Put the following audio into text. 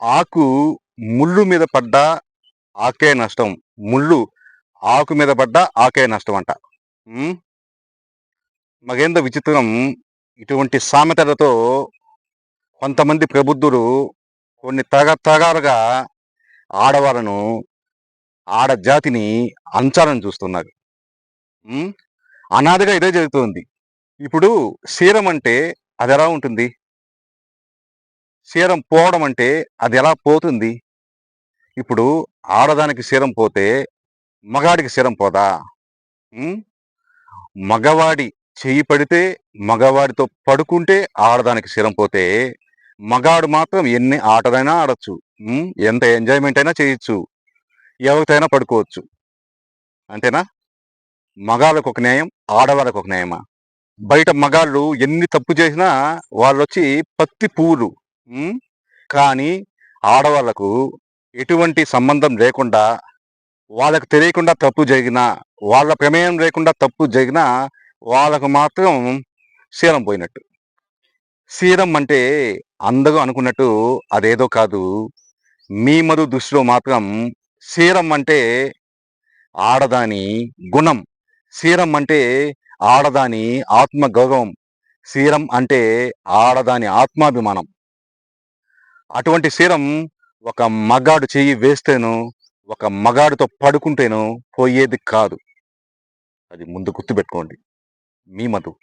ఆకు ముళ్ళు మీద పడ్డా ఆకే నష్టం. ముళ్ళు ఆకు మీద పడ్డా ఆకే నష్టం అంట. హ్మ్. మగేందో విచిత్రం ఇటువంటి సామెతలతో కొంతమంది ప్రబుద్ధులు కొన్ని తరతరాలుగా ఆడవాళ్ళను, ఆడజాతిని అంచాలని చూస్తున్నారు. హ్మ్. అనాదిగా ఇదే జరుగుతుంది. ఇప్పుడు సీరం అంటే అదెలా ఉంటుంది? సీరం పోవడం అంటే అదెలా పోతుంది? ఇప్పుడు ఆడదానికి సీరం పోతే మగాడికి సీరం పోదా? హ్మ్. మగవాడి చెయ్యి పడితే, మగవాడితో పడుకుంటే ఆడదానికి శిరం పోతే, మగాడు మాత్రం ఎన్ని ఆటలైనా ఆడొచ్చు. ఎంత ఎంజాయ్‌మెంట్ అయినా చేయొచ్చు. ఎవరితో అయినా పడుకోవచ్చు. అంతేనా? మగాళ్ళకొక న్యాయం, ఆడవాళ్ళకొక న్యాయమా? బయట మగాళ్ళు ఎన్ని తప్పు చేసినా వాళ్ళొచ్చి పత్తి పువ్వులు. హ్మ్. కానీ ఆడవాళ్ళకు ఎటువంటి సంబంధం లేకుండా, వాళ్ళకి తెలియకుండా తప్పు జరిగినా, వాళ్ళ ప్రమేయం లేకుండా తప్పు జరిగినా, వాళ్ళకు మాత్రం శీలం పోయినట్టు. శీలం అంటే అందరూ అనుకున్నట్టు అదేదో కాదు. మీ మరు దృష్టిలో మాత్రం శీలం అంటే ఆడదాని గుణం. శీలం అంటే ఆడదాని ఆత్మగౌరవం. శీలం అంటే ఆడదాని ఆత్మాభిమానం. అటువంటి శీలం ఒక మగాడు చెయ్యి వేస్తేనో, ఒక మగాడితో పడుకుంటేనో పోయేది కాదు. అది ముందు గుర్తుపెట్టుకోండి. మీ మధు.